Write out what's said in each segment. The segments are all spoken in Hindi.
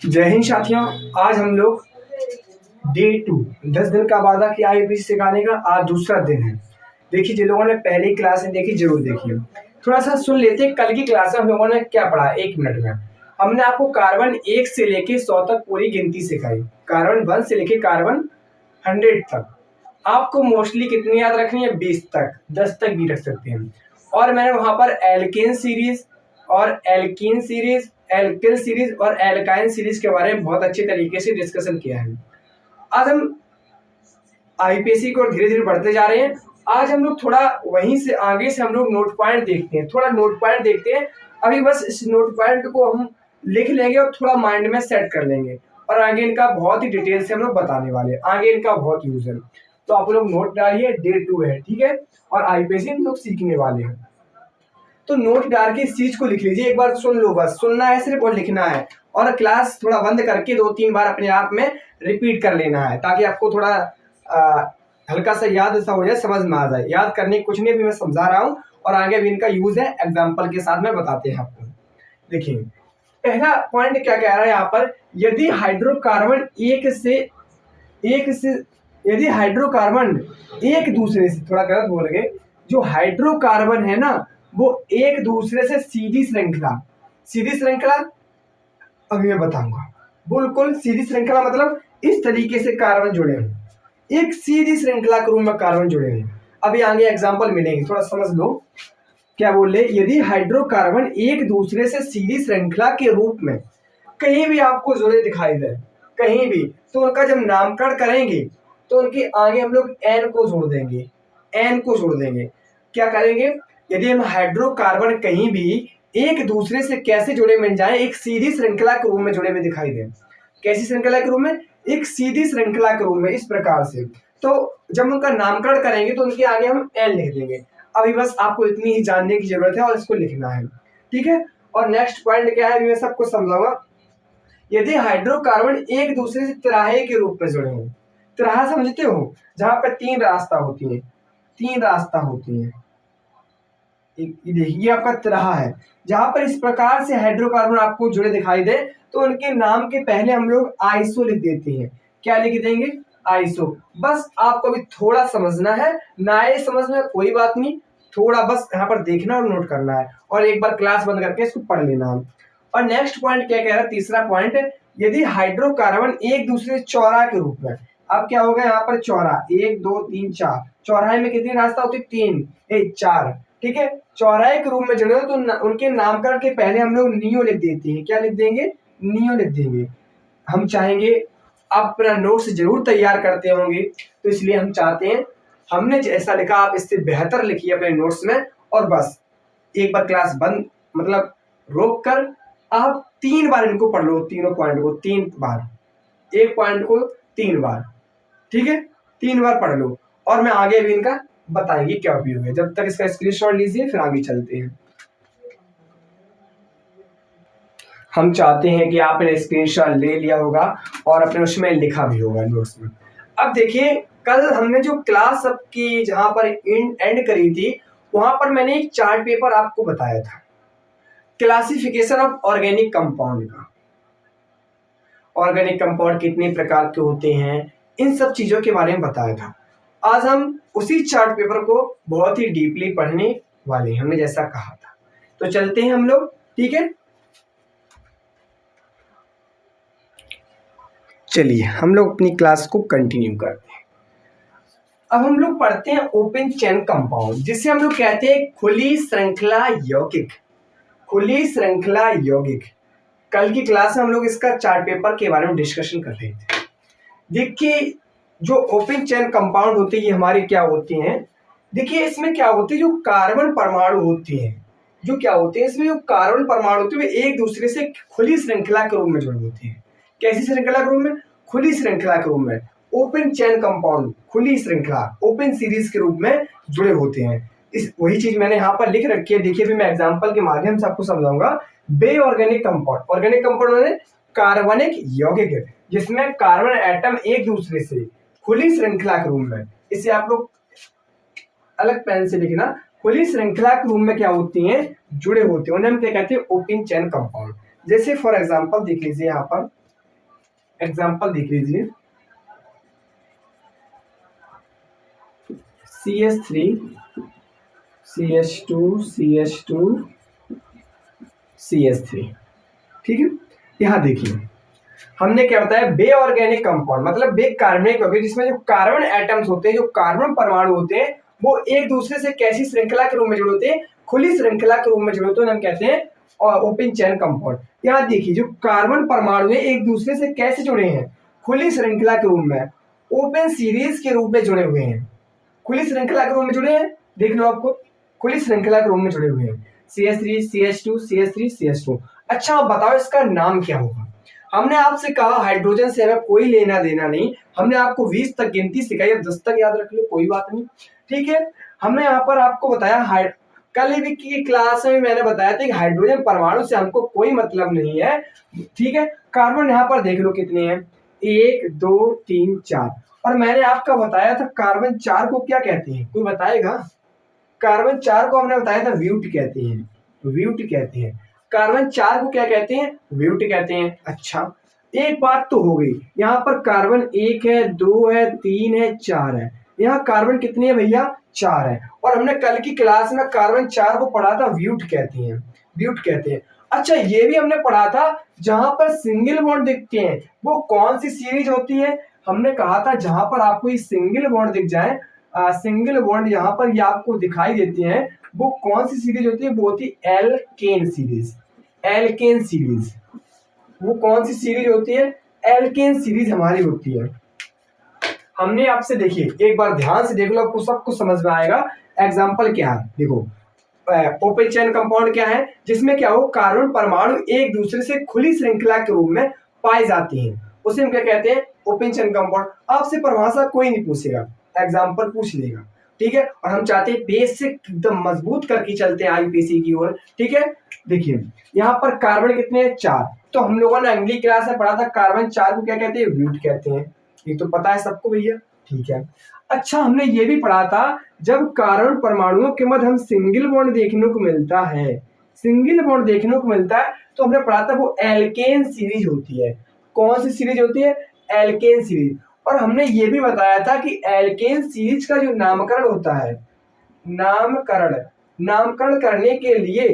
जय हिंद साथियों। आज हम लोग डे 2 10 दिन का वादा किया आईपीसी सिखाने का। आज दूसरा दिन है। देखिए, जिन लोगों ने पहली क्लास में देखी जरूर देखिए। थोड़ा सा सुन लेते हैं कल की क्लास में हम लोगों ने क्या पढ़ा। 1 मिनट में हमने आपको कार्बन 1 से लेके 100 तक पूरी गिनती सिखाई। कार्बन 1 से लेके कार्बन 100 तक। आपको मोस्टली कितनी याद रखनी है? 20 तक, 10 तक भी रख सकते हैं। और मैंने वहां पर एल्केन सीरीज और एल्कीन सीरीज, एल्किल सीरीज और एल्काइन सीरीज के बारे में बहुत अच्छे तरीके से डिस्कशन किया है। आज हम आईपीएससी को धीरे धीरे बढ़ते जा रहे हैं। आज हम लोग थोड़ा वहीं से आगे से हम लोग नोट पॉइंट देखते हैं, थोड़ा नोट पॉइंट देखते हैं। अभी बस इस नोट पॉइंट को हम लिख लेंगे और थोड़ा माइंड में सेट कर लेंगे, और आगे इनका बहुत ही डिटेल से हम लोग बताने वाले हैं। आगे इनका बहुत यूज है, तो आप लोग नोट डालिए। डे 2 है, ठीक है, और आईपीएससी हम लोग सीखने वाले हैं। तो नोट डाल के इस चीज को लिख लीजिए। एक बार सुन लो, बस सुनना है सिर्फ और लिखना है। और क्लास थोड़ा बंद करके 2-3 बार अपने आप में रिपीट कर लेना है, ताकि आपको थोड़ा हल्का सा याद ऐसा हो जाए, समझ में आ जाए। याद करने कुछ नहीं, भी मैं समझा रहा हूँ और आगे भी इनका यूज है, एग्जाम्पल के साथ में बताते हैं आपको। देखिए, पहला पॉइंट क्या कह रहा है यहाँ पर। यदि हाइड्रोकार्बन यदि हाइड्रोकार्बन एक दूसरे से, थोड़ा गलत बोल गए, जो हाइड्रोकार्बन है ना, वो एक दूसरे से सीधी श्रृंखला अभी मैं बताऊंगा। बिल्कुल सीधी श्रृंखला मतलब इस तरीके से कार्बन जुड़े हैं, एक सीधी श्रृंखला के रूप में कार्बन जुड़े हैं। अभी आगे एग्जांपल मिलेंगे, थोड़ा समझ लो क्या बोल रहे। यदि हाइड्रोकार्बन एक दूसरे से सीधी श्रृंखला के रूप में कहीं भी आपको जुड़े दिखाई दे, कहीं भी, तो उनका जब नामकरण करेंगे तो उनके आगे हम लोग एन को जोड़ देंगे। क्या करेंगे? यदि हम हाइड्रोकार्बन कहीं भी एक दूसरे से कैसे जुड़े मिल जाए, एक सीधी श्रृंखला के रूप में जुड़े हुए दिखाई दे। कैसी श्रृंखला के रूप में? एक सीधी श्रृंखला के रूप में, इस प्रकार से। तो जब उनका नामकरण करेंगे तो उनके आगे हम एन लिख देंगे। अभी बस आपको इतनी ही जानने की जरूरत है और इसको लिखना है, ठीक है। और नेक्स्ट पॉइंट क्या है, मैं सबको समझाऊंगा। यदि हाइड्रोकार्बन एक दूसरे से तिराहे के रूप में जुड़े हों, तिराहा समझते हो, जहां पर 3 रास्ता होती है। देखिए, आपका तिराहा है, जहां पर इस प्रकार से हाइड्रोकार्बन आपको जुड़े दिखाई दे, तो उनके नाम के पहले हम लोग आइसो लिख देते हैं। क्या लिख देंगे? आइसो। बस आपको भी थोड़ा समझना है, ना ये समझ में कोई बात नहीं, थोड़ा बस यहाँ पर देखना और नोट करना है, और एक बार क्लास बंद करके इसको पढ़ लेना है। और नेक्स्ट पॉइंट क्या कह रहा है, तीसरा पॉइंट, यदि हाइड्रोकार्बन एक दूसरे चौराहा के रूप में। अब क्या होगा यहाँ पर? चौराहा 1 2 3 4, चौराहे में कितनी रास्ता होती है? 3 4, ठीक है। चौराहे के रूप में जुड़े हो तो उनके नामकरण के पहले हम लोग नियो लिख देते हैं। क्या लिख देंगे? नियो लिख देंगे। हम चाहेंगे, आप अपना नोट्स जरूर तैयार करते होंगे, तो इसलिए हम चाहते हैं हमने जैसा लिखा आप इससे बेहतर लिखिए अपने नोट्स में। और बस एक बार क्लास बंद, मतलब रोक कर आप 3 बार इनको पढ़ लो, तीनों पॉइंट को 3 बार, एक पॉइंट को 3 बार, ठीक है, 3 बार पढ़ लो। और मैं आगे भी इनका बताएंगे क्या उपयोग है। जब तक इसका स्क्रीनशॉट लीजिए, फिर आगे चलते हैं। हम चाहते हैं कि आपने स्क्रीनशॉट ले लिया होगा और अपने उसमें लिखा भी होगा नोट्स में। अब देखिए, कल हमने जो क्लास की जहां पर एंड करी थी, वहां पर मैंने एक चार्ट पेपर आपको बताया था, क्लासिफिकेशन ऑफ ऑर्गेनिक कंपाउंड का। ऑर्गेनिक कंपाउंड कितने प्रकार के होते हैं, इन सब चीजों के बारे में बताया था। आज हम उसी चार्ट पेपर को बहुत ही डीपली पढ़ने वाले, हमने जैसा कहा था। तो चलते हैं हम लोग, ठीक है। चलिए हम लोग अपनी क्लास को कंटिन्यू करते हैं। अब हम लोग पढ़ते हैं ओपन चेन कंपाउंड, जिसे हम लोग कहते हैं खुली श्रृंखला यौगिक। खुली श्रृंखला यौगिक, कल की क्लास में हम लोग इसका चार्ट पेपर के बारे में डिस्कशन कर रहे थे। देखिए, जो ओपन चेन कंपाउंड होते हैं, ये हमारे क्या होते हैं? देखिए, इसमें क्या होती है, जो कार्बन परमाणु होते हैं, जो क्या होते हैं इसमें, जो कार्बन परमाणु होते हैं, वे एक दूसरे से खुली श्रृंखला के रूप में जुड़े होते हैं। कैसी श्रृंखला के रूप में? खुली श्रृंखला के रूप में। ओपन चेन कंपाउंड, खुली श्रृंखला, ओपन सीरीज के रूप में जुड़े होते हैं। इस वही चीज मैंने यहाँ पर लिख रखी है, देखिए, भी मैं एग्जाम्पल के माध्यम से आपको समझाऊंगा। बे ऑर्गेनिक कंपाउंड, ऑर्गेनिक कंपाउंड में कार्बनिक यौगिक है, जिसमें कार्बन एटम एक दूसरे से खुली श्रृंखला के रूप में, इसे आप लोग अलग पेन से लिखना, खुली श्रृंखला के रूप में क्या होती हैं? जुड़े होते हैं। उन्हें हम क्या कहते हैं? Open chain compound. जैसे फॉर एग्जांपल देख लीजिए यहाँ पर, एग्जाम्पल देख लीजिए, CH3 CH2 CH2 CH3, ठीक है। यहाँ देखिए हमने क्या बताया, बे ऑर्गेनिक कंपाउंड मतलब बे कार्बनिक हो गए, जिसमें जो कार्बन एटम्स होते हैं, जो कार्बन परमाणु होते हैं, वो एक दूसरे से कैसी श्रृंखला के रूप में जुड़े होते हैं, खुली श्रृंखला के रूप में जुड़े होते हैं, हम कहते हैं ओपन चेन कंपाउंड। यहाँ देखिए जो कार्बन परमाणु है एक दूसरे से कैसे जुड़े हैं, खुली श्रृंखला के रूप में, ओपन सीरीज के रूप में जुड़े हुए हैं, खुली श्रृंखला के रूप में जुड़े हैं, देख लो आपको, खुली श्रृंखला के रूप में जुड़े हुए हैं, CH3 CH2 CH3 CH2। अच्छा आप बताओ इसका नाम क्या होगा। हमने आपसे कहा हाइड्रोजन से हमें कोई लेना देना नहीं, हमने आपको 20 तक गिनती सिखाई, अब 10 तक याद रख लो कोई बात नहीं, ठीक है। हमने यहाँ पर आपको बताया कल भी की क्लास में मैंने बताया था कि हाइड्रोजन परमाणु से हमको कोई मतलब नहीं है, ठीक है। कार्बन यहाँ पर देख लो कितने हैं, 1 2 3 4, और मैंने आपका बताया था कार्बन 4 को क्या कहते हैं, कोई बताएगा। कार्बन 4 को हमने बताया था व्यूट कहते हैं, व्यूट कहते हैं। कार्बन 4 को क्या कहते हैं, व्यूट कहते हैं। अच्छा एक बात तो हो गई, यहाँ पर कार्बन 1 है 2 है 3 है 4 है, यहाँ कार्बन कितने है भैया, 4 है। और हमने कल की क्लास में कार्बन 4 को पढ़ा था व्यूट कहते हैं, व्यूट कहते हैं। अच्छा ये भी हमने पढ़ा था जहां पर सिंगल बॉन्ड दिखते हैं वो कौन सी सीरीज होती है, हमने कहा था जहां पर आपको ये सिंगल बॉन्ड दिख जाए, सिंगल बॉन्ड यहाँ पर ये आपको दिखाई देते हैं, वो कौन सी सीरीज होती है, वो होती है एल्केन सीरीज, एल्केन सीरीज। वो कौन सी सीरीज होती है, एल्केन सीरीज हमारी होती है। हमने आपसे देखिए एक बार ध्यान से देख लो, आपको सब कुछ समझ में आएगा। एग्जाम्पल क्या है देखो, ओपन चेन कंपाउंड क्या है, जिसमें क्या हो कार्बन परमाणु एक दूसरे से खुली श्रृंखला के रूप में पाए जाते हैं, उसे हम क्या कहते हैं, ओपन चेन कंपाउंड। आपसे परिभाषा कोई नहीं पूछेगा, एग्जाम्पल पूछ लेगा, ठीक है। और हम चाहते हैं बेसिक एकदम मजबूत करके चलते हैं आईपीसी की ओर, ठीक है। देखिए यहाँ पर कार्बन कितने हैं, 4, तो हम लोगों ने अगली क्लास में पढ़ा था कार्बन 4 को क्या कहते हैं, व्यूट कहते हैं, ये तो पता है सबको भैया, ठीक है। अच्छा हमने ये भी पढ़ा था जब कार्बन परमाणुओं के मध्य हम सिंगल बॉन्ड देखने को मिलता है, सिंगल बॉन्ड देखने को मिलता है, तो हमने पढ़ा था वो एल्केन सीरीज होती है। कौन सी सीरीज होती है, एल्केन सीरीज। और हमने ये भी बताया था कि एल्केन सीरीज का जो नामकरण होता है, नामकरण करने के लिए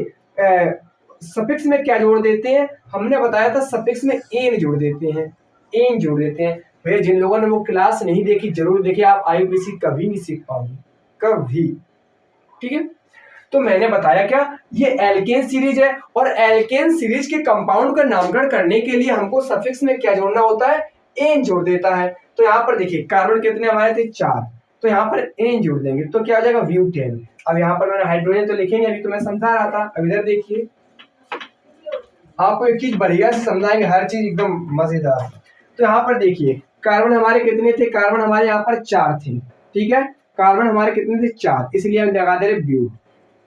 सफिक्स में क्या जोड़ देते हैं, हमने बताया था सफिक्स में एन जोड़ देते हैं, एन जोड़ देते हैं। भैया जिन लोगों ने वो क्लास नहीं देखी जरूर देखिए, आप आईयूपीएससी कभी नहीं सीख पाओगे, कभी, ठीक है। तो मैंने बताया क्या, ये एल्केन सीरीज है, और एल्केन सीरीज के कंपाउंड का नामकरण करने के लिए हमको सफिक्स में क्या जोड़ना होता है, एन जोड़ देता है। तो यहाँ पर देखिए कार्बन कितने हमारे थे, 4, तो यहाँ पर एन जोड़ देंगे तो क्या हो जाएगा, ब्यूटेन। अब यहाँ पर मैंने हाइड्रोजन तो लिखेंगे, अभी तो मैं समझा रहा था, अब इधर देखिए आपको एक चीज बढ़िया से समझाएंगे, हर चीज एकदम मजेदार। तो यहाँ पर देखिए कार्बन हमारे कितने थे, कार्बन हमारे यहाँ पर 4 थे, ठीक है। कार्बन हमारे कितने थे, 4, इसलिए हम लगा दे रहे ब्यूट,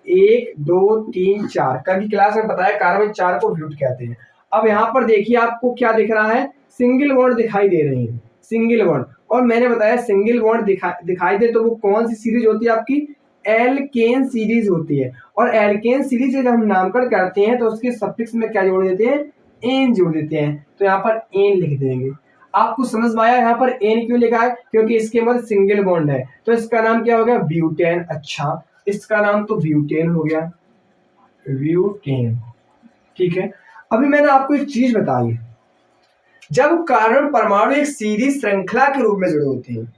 1 2 3 4, कल की क्लास में बताया कार्बन 4 को ब्यूट कहते हैं। अब यहाँ पर देखिए आपको क्या दिख रहा है, सिंगल बॉन्ड दिखाई दे रहे हैं, सिंगल बॉन्ड। और मैंने बताया सिंगल बॉन्ड दिखाई दे तो वो कौन सी सीरीज होती है आपकी, एल्केन सीरीज होती है। और एल्केन सीरीज जब हम नामकरण करते हैं तो उसके सफिक्स में क्या जोड़ देते हैं, एन जोड़ देते हैं, तो यहाँ पर एन लिख देंगे। आपको समझ में आया यहाँ पर एन क्यों लिखा है, क्योंकि इसके मध्य सिंगल बॉन्ड है, तो इसका नाम क्या हो गया, ब्यूटेन। अच्छा इसका नाम तो ब्यूटेन हो गया, ब्यूटेन, ठीक है। अभी मैंने आपको एक चीज बताई, जब कार्बन परमाणु एक सीधी श्रृंखला के रूप में जुड़े होते हैं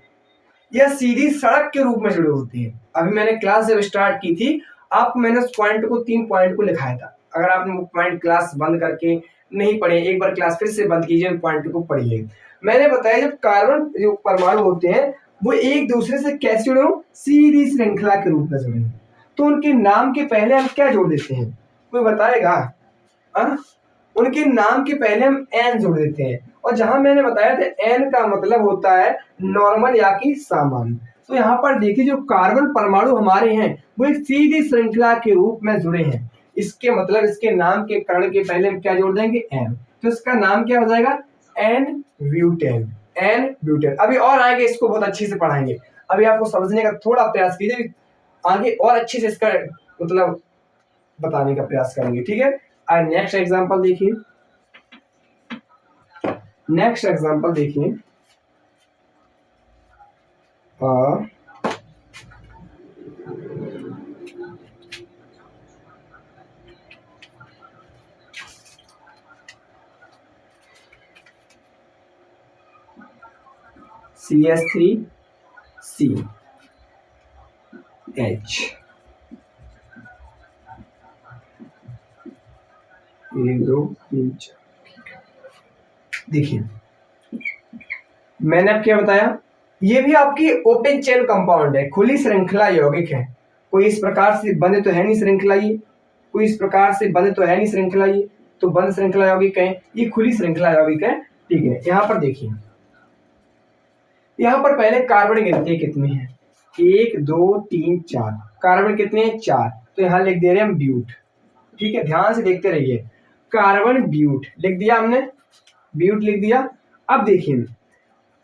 या सीधी सड़क के रूप में जुड़े होते हैं, अभी मैंने क्लास जब स्टार्ट की थी आपको मैंने उस पॉइंट को 3 पॉइंट को लिखाया था। अगर आपने वो पॉइंट क्लास बंद करके नहीं पढ़े, एक बार क्लास फिर से बंद कीजिए, पॉइंट को पढ़िए। मैंने बताया जब कार्बन जो परमाणु होते हैं वो एक दूसरे से कैसे जुड़े हो, सीधी श्रृंखला के रूप में जुड़े हो, तो उनके नाम के पहले हम क्या जोड़ देते हैं, कोई बताएगा, उनके नाम के पहले हम एन जोड़ देते हैं। और जहां मैंने बताया था एन का मतलब होता है नॉर्मल या कि सामान्य। तो यहाँ पर देखिए जो कार्बन परमाणु हमारे हैं वो एक सीधी श्रृंखला के रूप में जुड़े हैं, इसके मतलब इसके नाम के कर्ण के पहले हम क्या जोड़ देंगे, एन, तो इसका नाम क्या हो जाएगा, एन ब्यूटेन, एन ब्यूटेन। अभी और आगे इसको बहुत अच्छे से पढ़ाएंगे, अभी आपको समझने का थोड़ा प्रयास कीजिए, आगे और अच्छे से इसका मतलब बताने का प्रयास करेंगे, ठीक है। नेक्स्ट एग्जांपल देखिए, नेक्स्ट एग्जांपल देखिए, CH3CH। एक दो तीन चार। देखिए मैंने अब क्या बताया, ये भी आपकी ओपन चेन कंपाउंड है, खुली श्रृंखला यौगिक है। कोई इस प्रकार से बंद तो है नहीं श्रृंखला, ये कोई इस प्रकार से बंद तो है नहीं श्रृंखला, ये तो बंद श्रृंखला यौगिक है, ये खुली श्रृंखला यौगिक है। ठीक है, यहाँ पर देखिए, यहाँ पर पहले कार्बन गिनती कितनी है, 1 2 3 4, कार्बन कितने हैं 4, तो यहाँ लिख दे रहे हैं हम ब्यूट। ठीक है, ध्यान से देखते रहिए, कार्बन ब्यूट लिख दिया हमने, ब्यूट लिख दिया। अब देखिए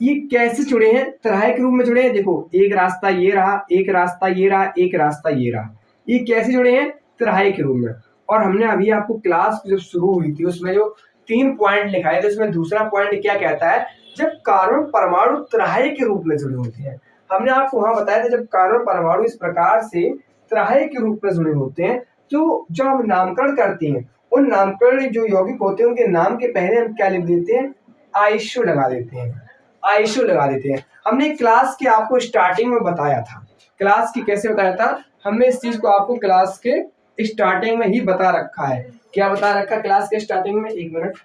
ये कैसे जुड़े हैं, तराई के रूप में जुड़े हैं। देखो एक रास्ता ये रहा, एक रास्ता ये रहा, एक रास्ता ये रहा, ये कैसे जुड़े हैं, तराई के रूप में। और हमने अभी आपको क्लास जब शुरू हुई थी उसमें जो 3 पॉइंट लिखाए थे, उसमें दूसरा पॉइंट क्या कहता है, जब कार्बन परमाणु तराई के रूप में जुड़े होते हैं। हमने आपको वहां बताया था जब कार्बन परमाणु इस प्रकार से तराई के रूप में जुड़े होते हैं, तो जब हम नामकरण करते हैं, उन नामकरण जो यौगिक होते हैं उनके नाम के पहले हम क्या लिख देते हैं, आइसो लगा देते हैं, आइसो लगा देते हैं। हमने क्लास के आपको स्टार्टिंग में बताया था, क्लास की कैसे बताया था, हमने इस चीज को आपको क्लास के स्टार्टिंग में ही बता रखा है। क्या बता रखा है क्लास के स्टार्टिंग में, एक मिनट,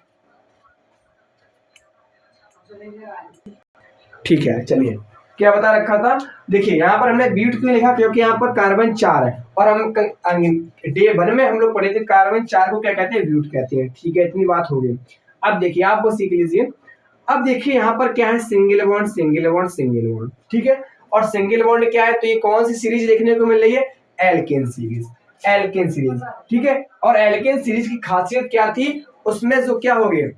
ठीक है चलिए, क्या बता रखा था। देखिए यहाँ पर हमने ब्यूट क्यों लिखा, क्योंकि यहाँ पर कार्बन 4 है, और हम डे 1 में हम लोग पढ़े थे कार्बन 4 को क्या कहते हैं, ब्यूट कहते हैं। ठीक है, इतनी बात हो गई। अब देखिए आप वो सीख लीजिए। अब देखिए यहाँ पर क्या है, single bond single bond single bond. ठीक है, और सिंगल बॉन्ड क्या है, तो ये कौन सी सीरीज देखने को मिल रही है, एल्केन सीरीज, एल्केन सीरीज। ठीक है, और एल्केन सीरीज की खासियत क्या थी, उसमें जो क्या हो गए,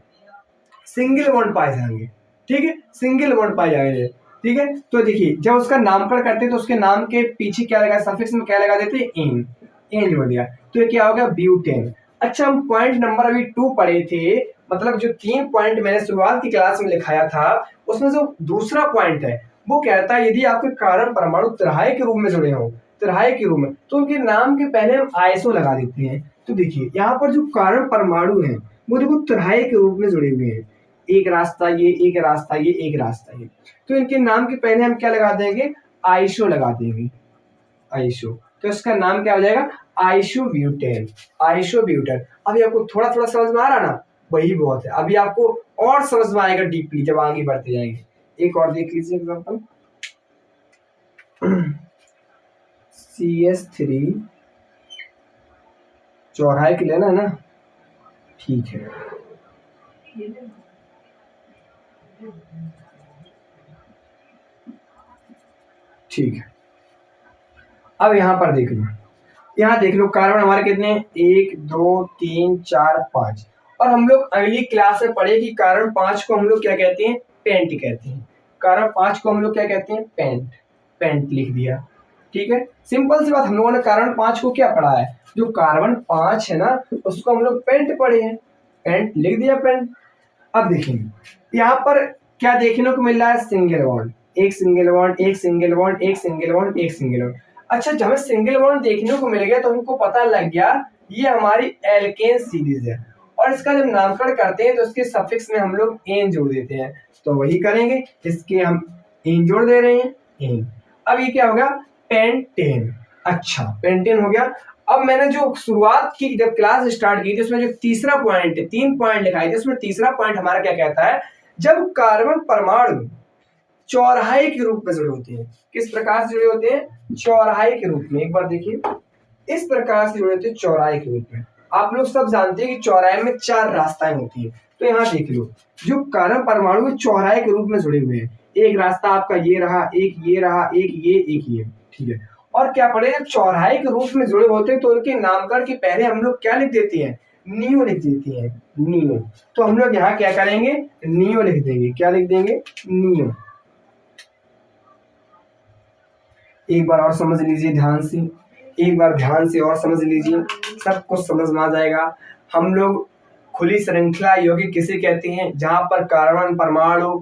सिंगल बॉन्ड पाए जाएंगे। ठीक है, सिंगल बॉन्ड पाए जाएंगे। ठीक है, तो देखिए जब उसका नामकरण करते हैं तो उसके नाम के पीछे क्या लगा, सफिक्स में क्या लगा देते हैं, एन, एन जोड़ दिया, तो ये क्या हो गया, ब्यूटेन। अच्छा हम पॉइंट नंबर अभी 2 पढ़े थे, मतलब जो 3 पॉइंट मैंने शुरुआत की क्लास में लिखाया था, उसमें जो दूसरा पॉइंट है वो कहता है यदि आपके कार्बन परमाणु त्रिहाई के रूप में जुड़े हों, त्रिहाई के रूप में, तो उनके नाम के पहले हम आइसो लगा देते हैं। तो देखिए यहाँ पर जो कार्बन परमाणु है वो देखो त्रिहाई के रूप में जुड़े हुए हैं, एक रास्ता ये, एक रास्ता ये, एक रास्ता ये, तो इनके नाम के पहले हम क्या लगा देंगे, आइसो लगा देंगे, आइसो। तो इसका नाम क्या हो जाएगा, आइसोब्यूटेन, आइसोब्यूटेन। अभी आपको थोड़ा थोड़ा समझ में आ रहा ना, वही बहुत है, अभी आपको और समझ में आएगा डीपली जब आगे बढ़ते जाएंगे। एक और देख लीजिए एग्जांपल, CH3 चौराहे के लेना है ना, ठीक है, ठीक है। अब यहाँ पर देख लो, यहाँ देख लो कार्बन हमारे कितने, 1 2 3 4 5, और हम लोग अगली क्लास में पढ़े कि कार्बन 5 को हम लोग क्या कहते हैं, पेंट कहते हैं। कार्बन 5 को हम लोग क्या कहते हैं, पेंट, पेंट लिख दिया। ठीक है, सिंपल सी बात, हम लोगों ने कार्बन 5 को क्या पढ़ा है, जो कार्बन 5 है ना उसको हम लोग पेंट पढ़े हैं, पेंट लिख दिया, पेंट। अब देखिए यहाँ पर क्या देखने को मिल रहा है, सिंगल बॉन्ड, एक सिंगल बॉन्ड, एक सिंगल बॉन्ड, एक सिंगल बॉन्ड, एक सिंगल बॉन्ड। अच्छा जब हमें सिंगल बॉन्ड देखने को मिल गया तो हमको पता लग गया ये हमारी एल्केन सीरीज है, और इसका जब नामकरण करते हैं तो इसके सफिक्स में हम लोग एन जोड़ देते हैं, तो वही करेंगे, इसके हम एन जोड़ दे रहे हैं, एन। अब ये क्या हो गया, पेंटेन। अच्छा पेंटेन हो गया। अब मैंने जो शुरुआत की जब क्लास स्टार्ट की थी उसमें जो तीसरा पॉइंट, 3 पॉइंट लिखाए थे, उसमें तीसरा पॉइंट हमारा क्या कहता है, जब कार्बन परमाणु चौराहे के रूप में जुड़े होते हैं, किस प्रकार से जुड़े होते हैं, चौराहे के रूप में। एक बार देखिए, इस प्रकार से जुड़े होते हैं चौराहे के रूप में। आप लोग सब जानते हैं कि चौराहे में 4 रास्ताएं होती हैं, तो यहाँ देख लो जो कार्बन परमाणु चौराहे के रूप में जुड़े हुए हैं, एक रास्ता आपका ये रहा, एक ये रहा, एक ये, एक ये। ठीक है, और क्या पढ़े, जब चौराहे के रूप में जुड़े होते हैं तो उनके नामकरण के पहले हम लोग क्या लिख देते हैं, नियो लिख देते हैं, नियो। तो हम लोग यहाँ क्या करेंगे, नियो लिख देंगे, क्या लिख देंगे, नियो। एक बार और समझ लीजिए ध्यान से, एक बार ध्यान से और समझ लीजिए, सब कुछ समझ में आ जाएगा। हम लोग खुली श्रृंखला यौगिक किसे कहते हैं? जहां पर कार्बन परमाणु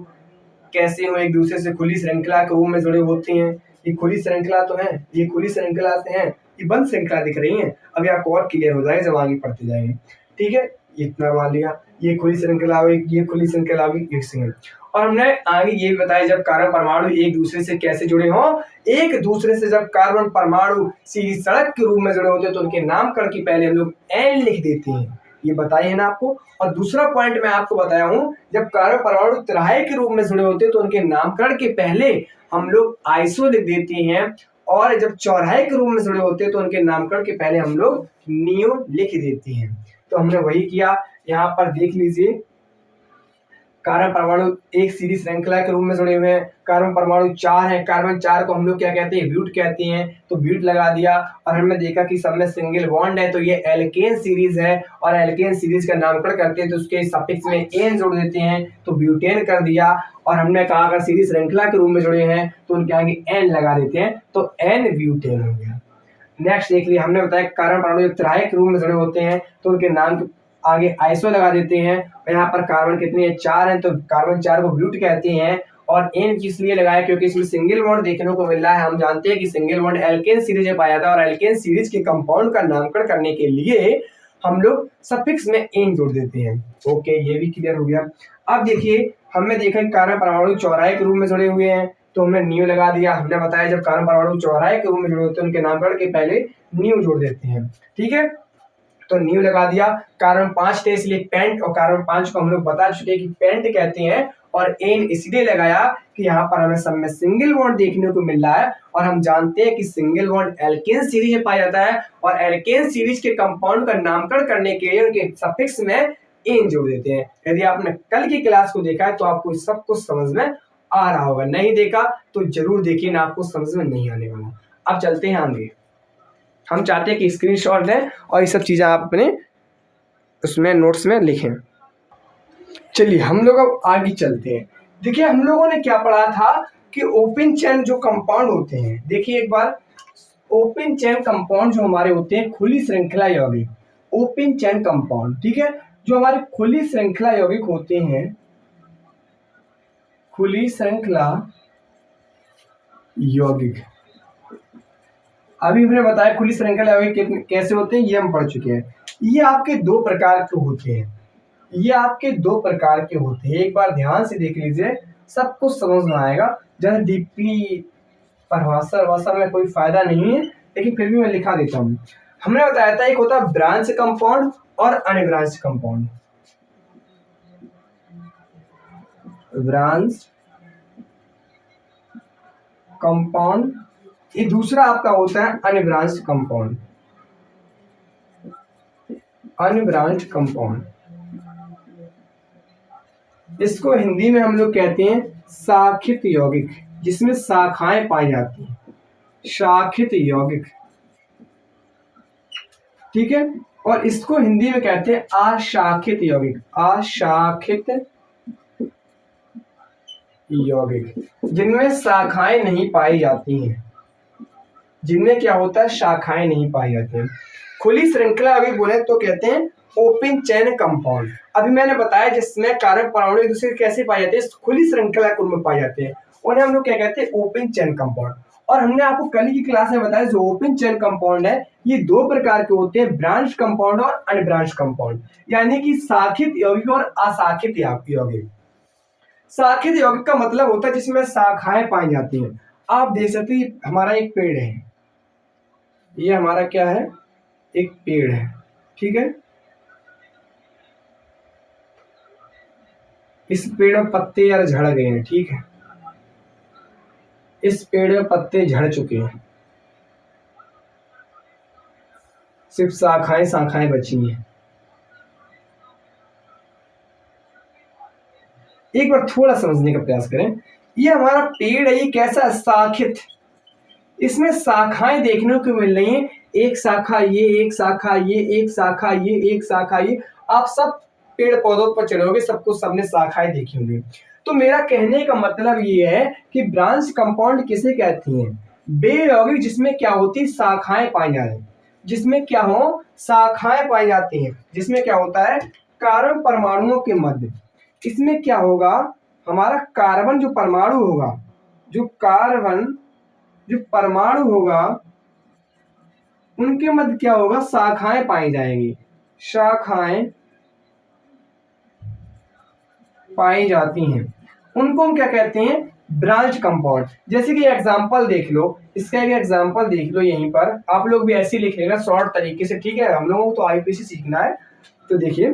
कैसे हो एक दूसरे से खुली श्रृंखला के रूप में जुड़े होते हैं। ये खुली श्रृंखला तो है, ये खुली श्रृंखला से है, ये बंद श्रृंखला दिख रही है। अभी आपको और क्लियर हो जाएगा जब आगे पढ़ते जाएंगे। ठीक है, इतना मान लिया, ये खुली श्रृंखला हुई, ये खुली श्रृंखला हुई, एक सेकंड। और हमने आगे ये भी बताया जब कार्बन परमाणु एक दूसरे से कैसे जुड़े हों, एक दूसरे से जब कार्बन परमाणु सीधी सड़क के रूप में जुड़े होते हैं तो उनके नामकरण के पहले हम लोग एन लिख देते हैं, ये बताइए ना आपको। और दूसरा पॉइंट मैं आपको बताया हूं, जब कार्बन परमाणु तिराहे के रूप में जुड़े होते हैं तो उनके नामकरण के पहले हम लोग आइसो लिख देते हैं, और जब चौराहे के रूप में जुड़े होते हैं तो उनके नामकरण के पहले हम लोग नियो लिख देते हैं। तो हमने वही किया। यहाँ पर देख लीजिए, कार्बन परमाणु एक सीधी श्रृंखला के रूप में जुड़े हुए हैं, कार्बन परमाणु 4 है, कार्बन 4 को हम लोग क्या कहते हैं? ब्यूट कहते हैं, तो ब्यूट लगा दिया। और हमने देखा कि सब में सिंगल बॉन्ड है तो ये एल्केन सीरीज है, और एल्केन सीरीज का नामकरण करते हैं तो उसके सफिक्स में एन जोड़ देते हैं, तो ब्यूटेन कर दिया। और हमने कहा अगर सीधी श्रृंखला के रूप में जुड़े हैं तो उनके आगे एन लगा देते हैं, तो एन ब्यूटेन हो गया। नेक्स्ट देख लिया, हमने बताया कार्बन परमाणु तिराहे के रूप में जुड़े होते हैं तो उनके नाम के आगे आइसो लगा देते हैं। और यहाँ पर कार्बन कितने हैं? 4 हैं, तो कार्बन 4 को ब्यूट कहते हैं। और एन किस लिए लगाया? क्योंकि इसमें सिंगल बॉन्ड देखने को मिल रहा है। हम जानते हैं कि सिंगल बॉन्ड एल्केन सीरीज में पाया था, और एल्केन सीरीज के कंपाउंड का नामकरण करने के लिए हम लोग सफिक्स में एन जोड़ देते हैं। ओके, ये भी क्लियर हो गया। अब देखिए, हमने देखा कि कार्बन परमाणु चौराहे के रूप में जुड़े हुए हैं तो हमने न्यू लगा दिया। हमने बताया जब कार्बन परमाणु चौराहे के रूप में जुड़े होते हैं उनके नामकरण के पहले न्यू जोड़ देते हैं। ठीक है, तो न्यू लगा दिया। कार्बन 5 थे इसलिए पेंट, और कार्बन 5 को हम लोग बता चुके हैं कि पेंट कहते हैं। और एन इसलिए लगाया कि यहाँ पर हमें सब में सिंगल बॉन्ड देखने को मिल रहा है, और हम जानते हैं कि सिंगल बॉन्ड एल्केन सीरीज में पाया जाता है, और एल्केन सीरीज के कंपाउंड का नामकरण करने के लिए उनके सफिक्स में एन जोड़ देते हैं। यदि आपने कल की क्लास को देखा है तो आपको सब कुछ समझ में आ रहा होगा, नहीं देखा तो जरूर देखिए ना, आपको समझ में नहीं आने वाला। अब चलते हैं आगे। हम चाहते हैं कि स्क्रीनशॉट लें और ये सब चीज़ें आप अपने उसमें नोट्स में लिखें। चलिए हम लोग अब आगे चलते हैं। देखिए, हम लोगों ने क्या पढ़ा था कि ओपन चेन जो कंपाउंड होते हैं, देखिए एक बार, ओपन चेन कंपाउंड जो हमारे होते हैं खुली श्रृंखला यौगिक, ओपन चेन कंपाउंड, ठीक है, जो हमारे खुली श्रृंखला यौगिक होते हैं, खुली श्रृंखला यौगिक, अभी हमने बताया खुली श्रृंखला यौगिक कैसे होते हैं, ये हम पढ़ चुके हैं। ये आपके दो प्रकार के होते हैं, ये आपके दो प्रकार के होते हैं। एक बार ध्यान से देख लीजिए, सब कुछ समझ में आएगा। जैसे डीपली परिभाषा में कोई फायदा नहीं है, लेकिन फिर भी मैं लिखा देता हूँ। हमने बताया था एक होता है ब्रांच कंपाउंड और अनब्रांच कंपाउंड। ब्रांच कंपाउंड, ये दूसरा आपका होता है अनब्रांच कंपाउंड। अनब्रांच कंपाउंड, इसको हिंदी में हम लोग कहते हैं शाखित यौगिक, जिसमें शाखाएं पाई जाती हैं, शाखित यौगिक, ठीक है। और इसको हिंदी में कहते हैं अशाखित यौगिक, अशाखित यौगिक, जिनमें शाखाएं नहीं पाई जाती हैं, जिनमें क्या होता है, शाखाएं नहीं पाई जाती हैं। खुली श्रृंखला अभी बोले तो कहते हैं ओपन चेन कंपाउंड। अभी मैंने बताया जिसमें कार्बन परमाणु एक दूसरे कैसे पाए जाते हैं, खुली श्रृंखला के रूप में पाए जाते हैं, उन्हें हम लोग क्या कहते हैं, ओपन चेन कंपाउंड। और हमने आपको कल की क्लास में बताया जो ओपन चेन कंपाउंड है ये दो प्रकार के होते हैं, ब्रांच कंपाउंड और अनब्रांच कंपाउंड, यानी कि शाखित यौगिक और अशाखित यौगिक। शाखित यौगिक का मतलब होता है जिसमें शाखाएं पाई जाती हैं। आप देख सकते हैं हमारा एक पेड़ है, ये हमारा क्या है, एक पेड़ है, ठीक है। इस पेड़ में पत्ते यार झड़ गए हैं, ठीक है, इस पेड़ में पत्ते झड़ चुके हैं, सिर्फ शाखाएं शाखाएं बची हैं। एक बार थोड़ा समझने का प्रयास करें, ये हमारा पेड़ है, ये कैसा शाखित, इसमें शाखाएं देखने को मिल रही हैं, एक शाखा ये, एक शाखा ये, एक शाखा ये, एक शाखा ये। आप सब पेड़ पौधों पर चलोगे, सबको सबने शाखाएं देखी होंगी। तो मेरा कहने का मतलब ये है कि ब्रांच कंपाउंड किसे कहती हैं, वे यौगिक जिसमें क्या होती, शाखाएं पाई जाती हैं, जिसमें क्या हो, शाखाएं पाई जाती हैं, जिसमें क्या होता है, कार्बन परमाणुओं के मध्य, इसमें क्या होगा, हमारा कार्बन जो परमाणु होगा, जो कार्बन जो परमाणु होगा उनके मध्य क्या होगा, शाखाएं पाई जाएंगी, शाखाएं पाई जाती हैं, उनको हम क्या कहते हैं, ब्रांच कंपाउंड। जैसे कि एग्जांपल देख लो, इसका एक एग्जांपल देख लो, यहीं पर आप लोग भी ऐसे ही लिखेगा शॉर्ट तरीके से, ठीक है, हम लोगों को तो आईपीसी सीखना है। तो देखिए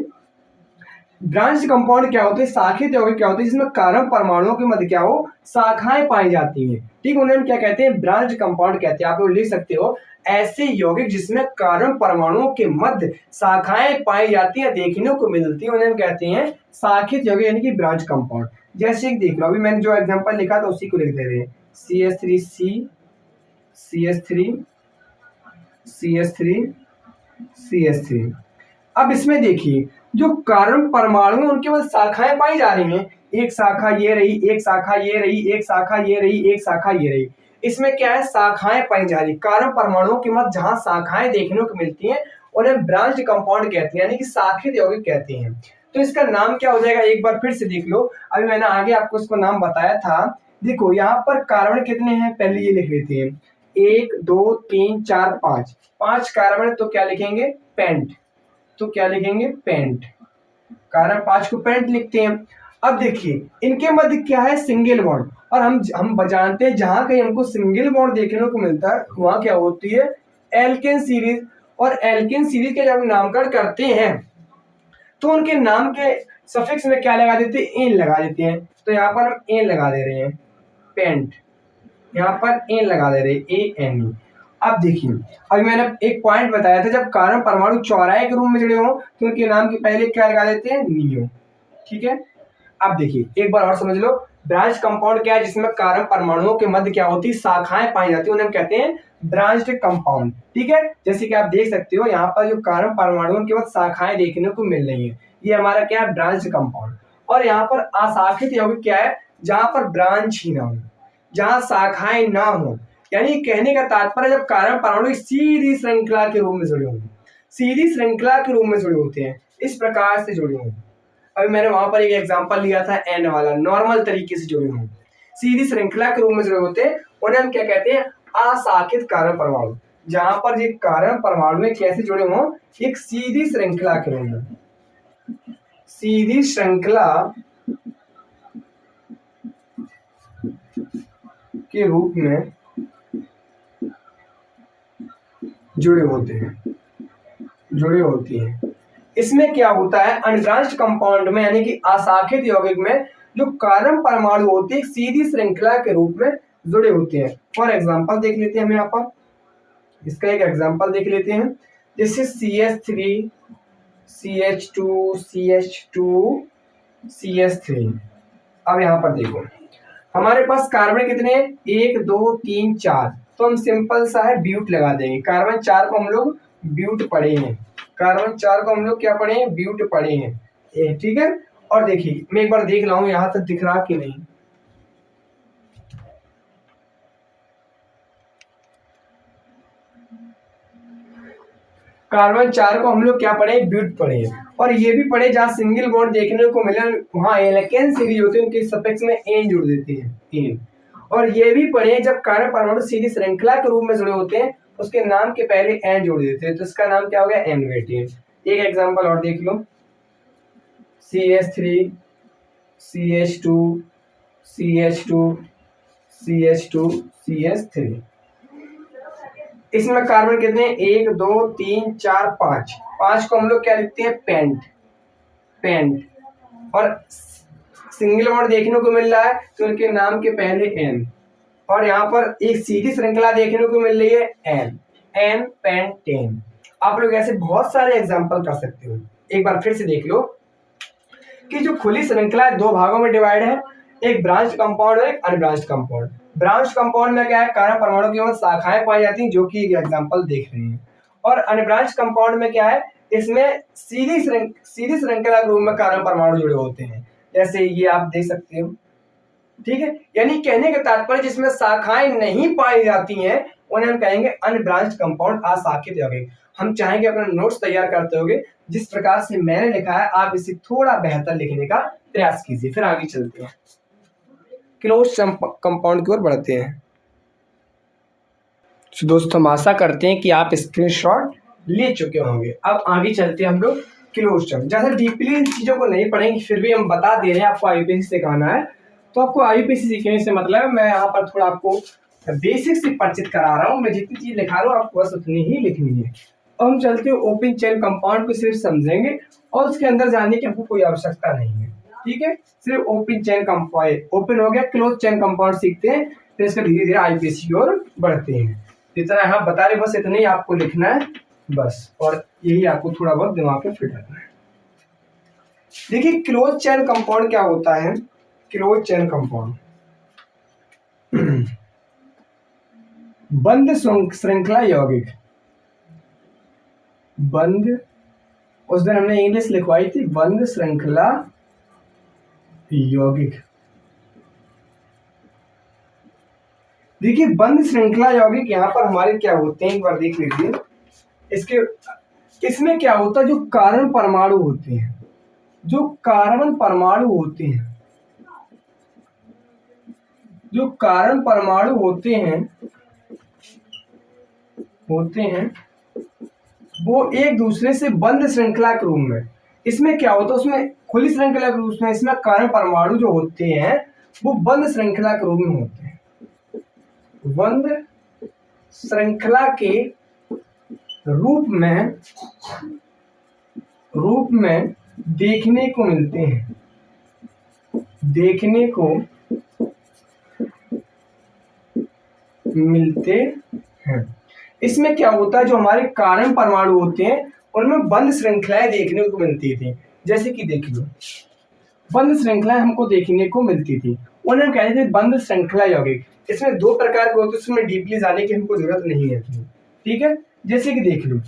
ब्रांच कंपाउंड क्या होते हैं, शाखित यौगिक क्या होते हैं जिसमें कार्बन परमाणुओं के मध्य क्या हो, शाखाएं पाई जाती हैं, ठीक, उन्हें हम क्या कहते हैं, ब्रांच कंपाउंड कहते हैं। आप लोग लिख सकते हो ऐसे यौगिक जिसमें कार्बन परमाणुओं के मध्य शाखाएं पाई जाती है, देखने को मिलती है, उन्हें हम कहते हैं शाखित यौगिक यानी कि ब्रांच कंपाउंड। जैसे कि देख लो, अभी मैंने जो एग्जांपल लिखा था उसी को लिख दे रहे हैं, CH3C, CH3, CH3, CH3। अब इसमें देखिए जो कार्बन परमाणु है उनके पास शाखाएं पाई जा रही हैं, एक शाखा ये रही, एक शाखा ये रही, एक शाखा ये रही, एक शाखा ये रही, इसमें क्या है, शाखाएं पाई जा रही। कार्बन परमाणुओं के मध्य जहां शाखाएं देखने को मिलती हैं उन्हें ब्रांच कंपाउंड कहते हैं, यानी कि शाखित यौगिक कहते हैं। तो इसका नाम क्या हो जाएगा, एक बार फिर से देख लो, अभी मैंने आगे आपको इसको नाम बताया था। देखो यहाँ पर कार्बन कितने हैं, पहले ये लिख लेते हैं, 1 2 3 4 5, 5 कार्बन, तो क्या लिखेंगे, पेंट, तो क्या लिखेंगे, पेंट, कार्बन 5 को पेंट लिखते हैं। अब देखिए इनके मध्य क्या है, सिंगल बॉन्ड, और हम जानते हैं जहां कहीं हमको सिंगल बॉन्ड देखने को मिलता है वहां क्या होती है, एल्केन सीरीज। और एल्केन सीरीज के जब नामकरण करते हैं तो उनके नाम के सफिक्स में क्या लगा देते हैं, एन लगा देते हैं। तो यहाँ पर हम एन लगा दे रहे हैं, पेंट, यहाँ पर एन लगा दे रहे हैं, ANE। अब देखिए अभी मैंने एक पॉइंट बताया था, जब कार्बन परमाणु चौराहे के रूप में जुड़े हों तो उनके नाम के पहले क्या लगा देते हैं, नियो, ठीक है। अब देखिए एक बार और समझ लो, ब्रांच कंपाउंड क्या है, जिसमें कार्बन परमाणुओं के मध्य क्या होती है, शाखाएं पाई जाती है, उन्हें हम कहते हैं ब्रांच्ड कंपाउंड, ठीक है। जैसे कि आप देख सकते हो यहाँ पर जो कार्बन परमाणुओं के मध्य शाखाएं देखने को मिल रही है, ये हमारा क्या है, ब्रांच कंपाउंड। और यहाँ पर अशाखित यौगिक क्या है, जहां पर ब्रांच ही ना हो, जहां शाखाएं ना हो, यानी कहने का तात्पर्य जब कार्बन परमाणु सीधी श्रृंखला के रूप में जुड़े होंगे, सीधी श्रृंखला के रूप में जुड़े होते हैं, इस प्रकार से जुड़े होंगे। अभी मैंने वहां पर एक एग्जांपल लिया था एन वाला, नॉर्मल तरीके से जुड़े होंगे, सीधी श्रृंखला के रूप में जुड़े होते हैं, उन्हें हम क्या कहते हैं, अशाखित कार्बन परमाणु। जहां पर ये कार्बन परमाणु कैसे जुड़े हों, एक सीधी श्रृंखला के रूप में, सीधी श्रृंखला के रूप में जुड़े होते हैं, जुड़े होती हैं। इसमें क्या होता है, अनब्रांच्ड कंपाउंड में यानी कि अशाखित यौगिक में जो कार्बन परमाणु होते हैं सीधी श्रृंखला के रूप में जुड़े होते हैं। फॉर एग्जांपल देख लेते हैं हम यहाँ पर, इसका एक एग्जांपल देख लेते हैं, जैसे CH3, CH2, CH2, CH3। अब यहाँ पर देखो हमारे पास कार्बन कितने, 1 2 3 4, तो हम सिंपल सा है ब्यूट लगा देंगे। कार्बन 4 को हम लोग ब्यूट पढ़े हैं, कार्बन 4 को हम लोग क्या पढ़े हैं, ब्यूट पढ़े हैं, ठीक है। और देखिए मैं एक बार देख रहा हूँ यहाँ तक दिख रहा कि नहीं, कार्बन 4 को हम लोग क्या पढ़े, ब्यूट पढ़े हैं। और ये भी पढ़े जहाँ सिंगल बॉन्ड देखने को मिले वहाँ एल्केन सीरीज होती है, उनके सफिक्स में एन जुड़ देती है, एन। और ये भी पढ़े जब कार्बन परमाणु सीधी श्रृंखला के रूप में जुड़े होते हैं उसके नाम के पहले एन जोड़ देते हैं, तो इसका नाम क्या हो गया, एनवेटिन। एक एग्जांपल और देख लो, CH3, CH2, CH2, CH2, CH3। इसमें कार्बन कितने, 1 2 3 4 5, 5 को हम लोग क्या लिखते हैं, पेंट, पेंट। और सिंगल बॉन्ड देखने को मिल रहा है तो उनके नाम के पहले एन, और यहाँ पर एक सीधी श्रृंखला देखने को मिल रही है, एन, एन पेंटेन। आप लोग ऐसे बहुत सारे एग्जांपल कर सकते हो। एक बार फिर से देख लो कि जो खुली श्रृंखला है 2 भागों में डिवाइड है, एक ब्रांच कंपाउंड और एक अनब्रांच कंपाउंड। ब्रांच कंपाउंड में क्या है, कार्बन परमाणु की शाखाएं पाई जाती हैं, जो कि एग्जांपल देख रहे हैं। और अनब्रांच कंपाउंड में क्या है, इसमें सीधी श्रृंखला के रूप में कार्बन परमाणु जुड़े होते हैं, जैसे ये आप देख सकते हो, ठीक है, यानी कहने का तात्पर्य जिसमें शाखाएं नहीं पाई जाती हैं उन्हें हम कहेंगे अनब्रांच्ड कंपाउंड, अशाखित यौगिक। हम चाहेंगे अपना नोट्स तैयार करते होगे जिस प्रकार से मैंने लिखा है आप इसे थोड़ा बेहतर लिखने का प्रयास कीजिए। फिर आगे चलते हैं, क्लोज कंपाउंड की ओर बढ़ते हैं। तो दोस्तों हम आशा करते हैं कि आप स्क्रीनशॉट ले चुके होंगे। अब आगे चलते हैं हम लोग क्लोज टर्म। ज़्यादा डीपली इन चीज़ों को नहीं पढ़ेंगे, फिर भी हम बता दे रहे हैं आपको आईयूपीएसी सिखाना है, तो आपको आईयूपीएसी सीखने से मतलब मैं यहाँ पर थोड़ा आपको बेसिक से परिचित करा रहा हूँ। मैं जितनी चीज़ लिखा रहा हूँ आपको बस उतनी ही लिखनी है। अब हम चलते हैं ओपन चेन कंपाउंड को सिर्फ समझेंगे और उसके अंदर जाने की हमको कोई आवश्यकता नहीं है। ठीक है, सिर्फ ओपन चेन कंपाउंड ओपन हो गया, क्लोज चेन कंपाउंड सीखते हैं, फिर इसका धीरे धीरे आईयूपीएसी की ओर बढ़ते हैं। जितना यहाँ बता रहे बस इतना ही आपको लिखना है बस, और यही आपको थोड़ा बहुत दिमाग में फिट रखना है। देखिए क्लोज चेन कंपाउंड क्या होता है। क्लोज चेन कंपाउंड बंद श्रृंखला यौगिक। बंद, उस दिन हमने इंग्लिश लिखवाई थी, बंद श्रृंखला यौगिक। देखिए बंद श्रृंखला यौगिक यहाँ पर हमारे क्या होते हैं, एक बार देख लीजिए। इसमें क्या होता है, जो कार्बन परमाणु होते हैं, जो कार्बन परमाणु होते हैं, जो कार्बन परमाणु होते हैं वो एक दूसरे से बंद श्रृंखला के रूप में, इसमें क्या होता है, उसमें खुली श्रृंखला के रूप में, इसमें कार्बन परमाणु जो होते हैं वो बंद श्रृंखला के रूप में होते हैं, बंद श्रृंखला के रूप में देखने को मिलते हैं, देखने को मिलते हैं। इसमें क्या होता है, जो हमारे कार्बन परमाणु होते हैं उनमें बंद श्रृंखलाएं देखने को मिलती थी। जैसे कि देख लो, बंद श्रृंखलाएं हमको देखने को मिलती थी, उन्हें हम कहते थे बंद श्रृंखला यौगिक। इसमें दो प्रकार के होते हैं, उसमें डीपली जाने की हमको जरूरत नहीं है। ठीक है, जैसे कि देख लो,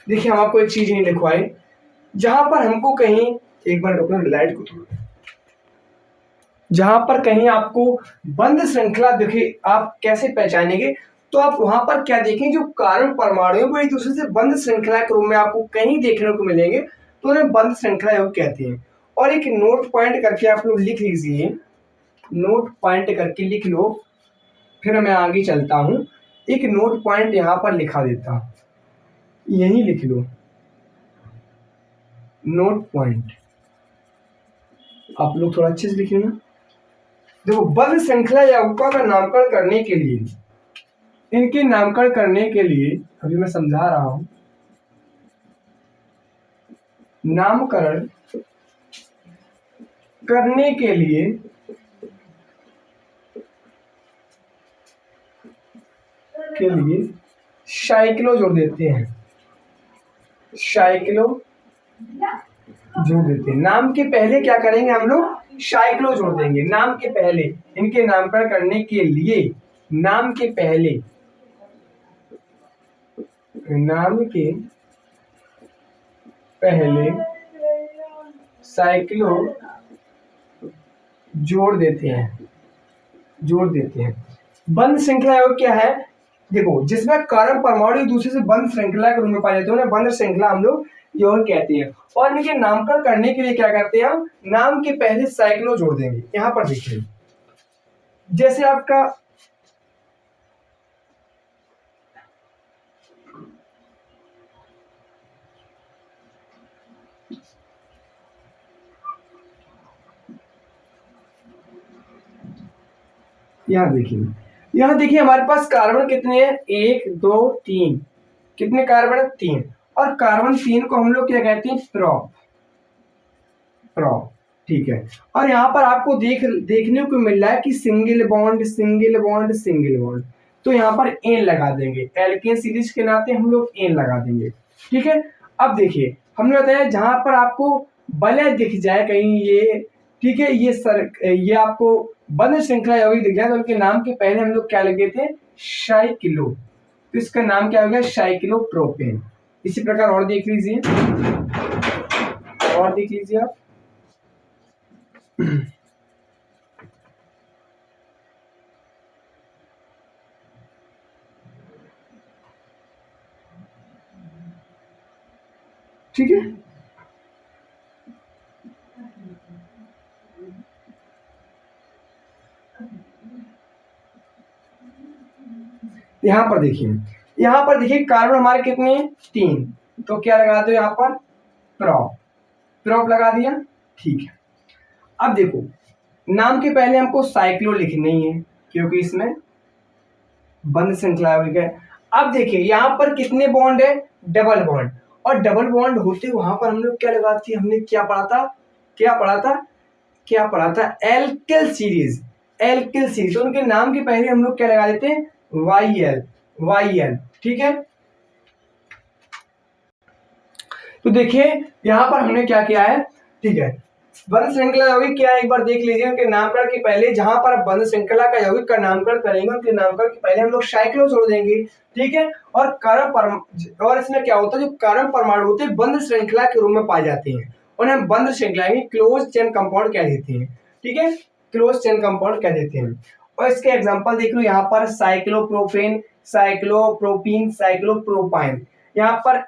देखिए हम आपको एक चीज नहीं लिखवाए, जहां पर हमको कहीं, एक बार रुकना लाइट को थोड़ा, जहां पर कहीं आपको बंद श्रृंखला दिखे आप कैसे पहचानेंगे, तो आप वहां पर क्या देखेंगे, जो कार्बन परमाणु है वो एक दूसरे से बंद श्रृंखला के रूप में आपको कहीं देखने को मिलेंगे, तो उन्हें बंद श्रृंखला योग कहते हैं। और एक नोट पॉइंट करके आप लोग लिख लीजिए, नोट पॉइंट करके लिख लो, फिर मैं आगे चलता हूं। एक नोट पॉइंट यहां पर लिखा देता हूं, यही लिख लो, नोट पॉइंट। आप लोग थोड़ा अच्छे से लिख लेना। देखो बंद श्रृंखला यौगिकों का नामकरण करने के लिए, इनके नामकरण करने के लिए अभी मैं समझा रहा हूं, नामकरण करने के लिए साइक्लो जोड़ देते हैं, साइक्लो जोड़ देते हैं। नाम के पहले क्या करेंगे हम लोग, साइक्लो जोड़ देंगे नाम के पहले। इनके नामकरण करने के लिए नाम के पहले साइक्लो जोड़ देते हैं। बंद श्रृंखला योग क्या है, देखो जिसमें कार्बन परमाणु एक दूसरे से बंद श्रृंखला के रूप में पाए जाते हैं उन्हें बंद श्रृंखला हम लोग यौगिक कहते हैं। और इनके नामकरण करने के लिए क्या करते हैं, हम नाम के पहले साइक्लो जोड़ देंगे। यहां पर देखिए, जैसे आपका यहाँ देखिए हमारे पास कार्बन कितने हैं, 1 2 3, कितने कार्बन है, 3। और कार्बन 3 को हम लोग क्या कहते हैं, प्रोप। ठीक है, और यहाँ पर आपको देखने को मिल रहा है कि सिंगल बॉन्ड, तो यहाँ पर एन लगा देंगे, एल्केन सीरीज के नाते हम लोग एन लगा देंगे। ठीक है, अब देखिए हमने बताया जहां पर आपको वलय दिख जाए कहीं ये, ठीक है, ये आपको बंद श्रृंखला यौगिक दिख जाए तो उनके नाम के पहले हम लोग क्या लगे थे, साइक्लो, तो इसका नाम क्या हो गया, साइक्लोप्रोपेन। इसी प्रकार और देख लीजिए, और देख लीजिए आप। ठीक है, यहाँ पर देखिए कार्बन हमारे कितने हैं, 3, तो क्या लगा दो यहाँ पर, प्रॉप लगा दिया। ठीक है, अब देखो नाम के पहले हमको साइक्लो लिखनी है क्योंकि इसमें बंद श्रृंखला है। अब देखिए यहाँ पर कितने बॉन्ड है, डबल बॉन्ड, और डबल बॉन्ड होते वहां पर हम लोग क्या लगाते हैं, हमने क्या पढ़ा था, एल्किल सीरीज। तो उनके नाम के पहले हम लोग क्या लगा देते हैं, YL। ठीक है, तो देखिए यहाँ पर हमने क्या किया है। ठीक है, बंद श्रृंखला यौगिक क्या है, एक बार देख लीजिए। उनके नामकरण के पहले जहां पर आप बंद श्रृंखला का यौगिक का नामकरण करेंगे, उनके नामकरण के पहले हम लोग साइक्लो जोड़ देंगे। ठीक है, और इसमें क्या होता है, जो कार्बन परमाणु होते हैं बंद श्रृंखला के रूप में पाए जाते हैं, उन्हें हम बंद श्रृंखला यानी क्लोज चेन कंपाउंड कह देते हैं। ठीक है, क्लोज चेन कंपाउंड कह देते हैं। और इसके एग्जाम्पल देख लो यहाँ पर, साइक्लोप्रोपेन, साइक्लोप्रोपीन, साइक्लोप्रोपाइन। यहाँ पर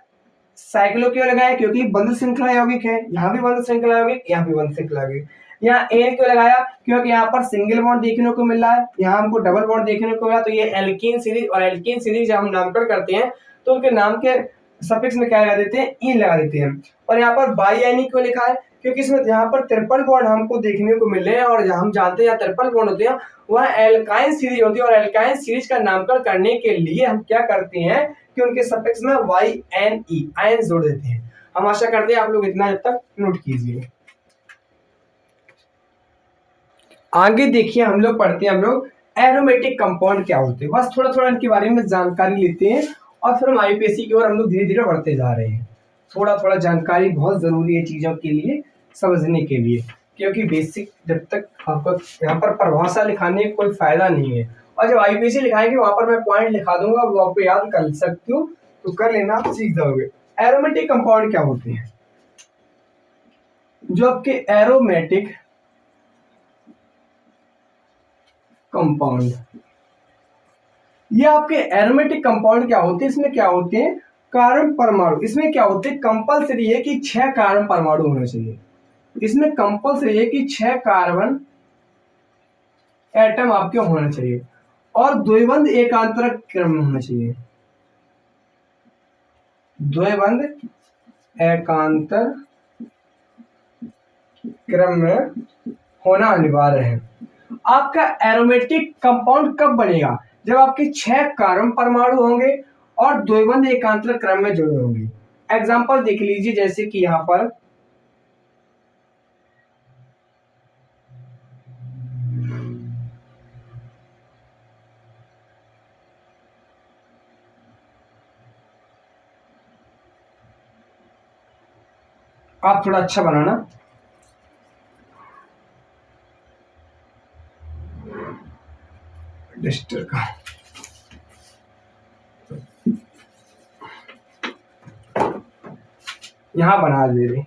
साइक्लो क्यों लगाया, क्योंकि बंद श्रृंखला यौगिक है, यहाँ भी बंद श्रृंखला यौगिक, यहाँ भी बंद श्रृंखला यौगिक। यहाँ एन क्यों लगाया, क्योंकि यहाँ पर सिंगल बॉन्ड देखने को मिल रहा है, यहाँ हमको डबल बॉन्ड देखने को मिला, तो ये एल्कीन सीरीज, और एल्कीन सीरीज जब हम नामकरण करते हैं तो उनके नाम के सफिक्स में क्या लगा देते हैं, इन लगा देते हैं। और यहाँ पर बाई एनी क्यों लिखा है, क्योंकि इसमें यहाँ पर ट्रिपल बॉन्ड हमको देखने को मिल रहे हैं, और हम जानते हैं ट्रिपल बॉन्ड होते हैं वह एल्काइन सीरीज होती है, और एल्काइन सीरीज का नामकरण करने के लिए हम क्या करते हैं कि उनके सफिक्स में YNE आयन जोड़ देते हैं। हम आशा करते हैं आप लोग इतना जब तक नोट कीजिए। आगे देखिए हम लोग पढ़ते हैं, हम लोग एरोमेटिक कंपाउंड क्या होते हैं, बस थोड़ा थोड़ा इनके बारे में जानकारी लेते हैं, और फिर हम IUPAC की ओर हम लोग धीरे धीरे बढ़ते जा रहे हैं। थोड़ा थोड़ा जानकारी बहुत जरूरी है चीजों के लिए समझने के लिए, क्योंकि बेसिक जब तक आपको यहाँ पर परिभाषा लिखाने का कोई फायदा नहीं है, और जब IUPAC लिखाएंगे वहां पर मैं पॉइंट लिखा दूंगा, वो आपको याद कर सकते हो, तो कर लेना, आप सीख जाओगे। एरोमेटिक कंपाउंड क्या होते हैं, जो आपके एरोमेटिक कंपाउंड, ये आपके एरोमेटिक कंपाउंड क्या होते हैं, इसमें क्या होते हैं, कार्बन परमाणु। इसमें क्या होते हैं, कंपलसरी है कि 6 कार्बन परमाणु होने चाहिए, इसमें कंपलसरी है कि 6 कार्बन एटम आपके होना चाहिए, और द्विबंध एकांतर क्रम में होना चाहिए, द्विबंध एकांतर क्रम में होना अनिवार्य है। आपका एरोमेटिक कंपाउंड कब बनेगा, जब आपके 6 कार्बन परमाणु होंगे और द्विबंध एकांतर क्रम में जुड़े होंगे। एग्जांपल देख लीजिए, जैसे कि यहां पर आप थोड़ा अच्छा बनाना, डिस्टर का यहां बना दे रहे।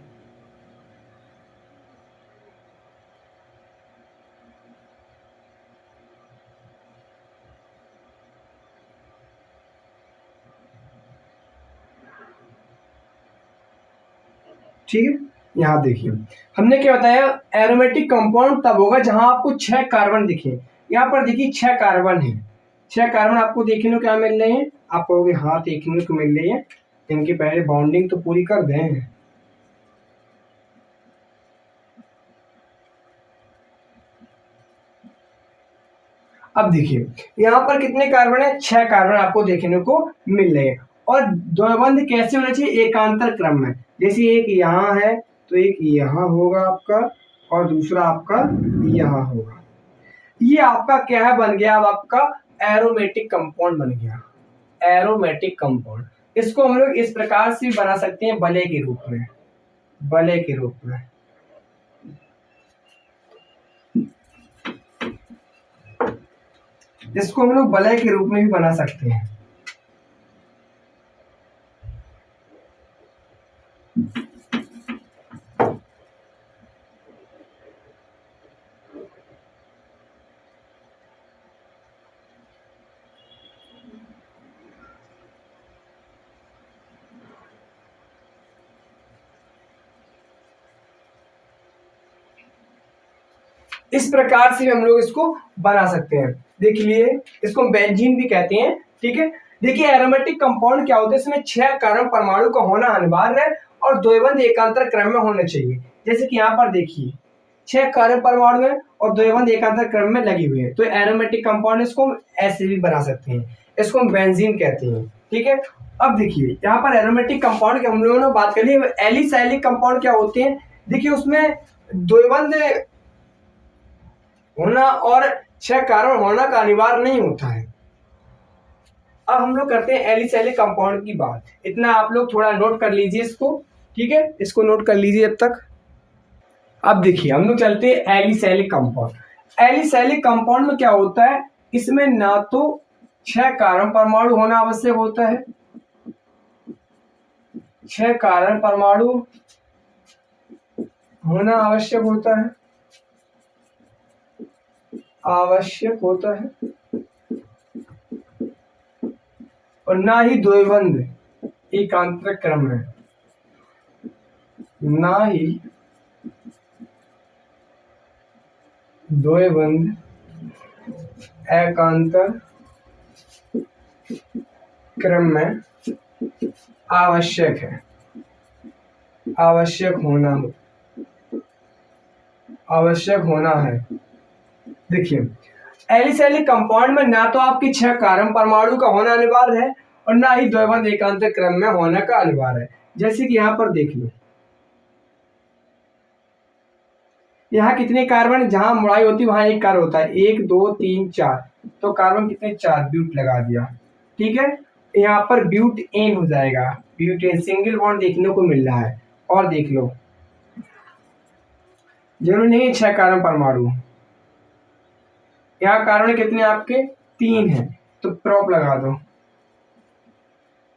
ठीक है, यहाँ देखिए हमने क्या बताया, एरोमेटिक कंपाउंड तब होगा जहां आपको 6 कार्बन दिखे। यहाँ पर देखिए 6 कार्बन है, 6 कार्बन आपको देखने को क्या मिल रहे हैं, आप कहोगे हाँ देखने को मिल रही है, इनकी पहले बाउंडिंग तो पूरी कर दें। अब देखिए यहाँ पर कितने कार्बन है, 6 कार्बन आपको देखने को मिल रहे हैं, और द्विबंध कैसे होना चाहिए, एकांतर क्रम में। जैसे एक यहाँ है तो एक यहाँ होगा आपका, और दूसरा आपका यहाँ होगा। ये आपका क्या है, बन गया अब आपका एरोमेटिक कंपाउंड बन गया, एरोमेटिक कंपाउंड। इसको हम लोग इस प्रकार से बना सकते हैं, बले के रूप में, बले के रूप में। इसको हम लोग बलय के रूप में भी बना सकते हैं। इस प्रकार से हम लोग इसको बना सकते हैं। देखिए इसको बेंजीन भी कहते हैं, ठीक है। देखिए एरोमेटिक कंपाउंड क्या होता है, इसमें 6 कार्बन परमाणु का होना अनिवार्य है और द्वैवंध एकांतर क्रम में होने चाहिए। जैसे कि यहाँ पर देखिए 6 कार्बन परमाणु है और द्वैवंध एकांतर क्रम में लगी हुई है, तो एरोमेटिक कंपाउंड इसको हम ऐसे भी बना सकते हैं, इसको हम बेंजीन कहते हैं, ठीक है। अब देखिए यहाँ पर एरोमेटिक कंपाउंड की हम लोगों ने बात करी, एलिसैलिक कंपाउंड क्या होते हैं। देखिए उसमें द्वैवंध होना और 6 कार्बन होना का अनिवार्य नहीं होता है। अब हम लोग करते हैं एलिसैलिक कंपाउंड की बात। इतना आप लोग थोड़ा नोट कर लीजिए इसको, ठीक है, इसको नोट कर लीजिए अब तक। अब देखिए हम लोग चलते हैं एलिसैलिक कंपाउंड। एलिसैलिक कंपाउंड में क्या होता है, इसमें ना तो 6 कार्बन परमाणु होना आवश्यक होता है, 6 कार्बन परमाणु होना आवश्यक होता है, और ना ही द्वैवंध एकांतर क्रम में, ना ही द्वैवंध एकांतर क्रम में आवश्यक है, आवश्यक होना है। देखिए एलिसैलिक कंपाउंड में ना तो आपकी 6 कार्बन परमाणु का होना अनिवार्य है और ना ही द्वैवंध एकांतर क्रम में होने का अनिवार्य है। जैसे कि यहाँ पर देख लो, यहाँ कितने कार्बन, जहां मुड़ाई होती है वहां एक कार्बन होता है, 1 2 3 4, तो कार्बन कितने 4, ब्यूट लगा दिया, ठीक है। यहाँ पर ब्यूट एन हो जाएगा, ब्यूटेन सिंगल बॉन्ड देखने को मिल रहा है। और देख लो जरूरी नहीं 6 कार्बन परमाणु, यहाँ कार्बन कितने आपके 3 है, तो प्रॉप लगा दो,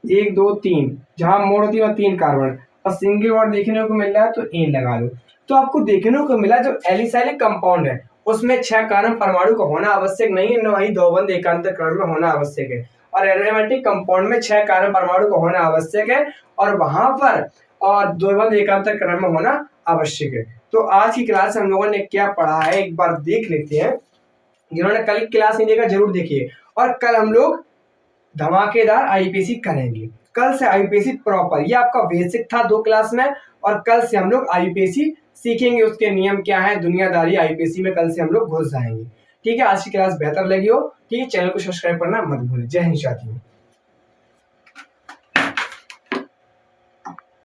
1 2 3, जहां मोड़ होती है वहां 3 कार्बन, और सिंगल बॉन्ड देखने को मिल रहा है तो एन लगा दो। तो आपको देखने को मिला जो एलिसैलिक कंपाउंड है उसमें 6 कार्बन परमाणु का होना आवश्यक नहीं है, न ही द्वैवंध एकांतर क्रम में होना आवश्यक है। और एरोमेटिक कंपाउंड में 6 कार्बन परमाणु का होना आवश्यक है और वहां पर और द्वैवंध एकांतर क्रम में होना आवश्यक है। तो आज की क्लास हम लोगों ने क्या पढ़ा है एक बार देख लेते हैं। जिन्होंने कल की क्लास नहीं देखा जरूर देखिए, और कल हम लोग धमाकेदार आईपीसी करेंगे। कल से आईपीसी प्रॉपर, ये आपका बेसिक था 2 क्लास में, और कल से हम लोग आईपीसी सीखेंगे, उसके नियम क्या है, दुनियादारी आईपीसी में कल से हम लोग घुस जाएंगे। ठीक है, आज की क्लास बेहतर लगी हो, ठीक है, चैनल को सब्सक्राइब करना मत भूलें। जय हिंद साथियों।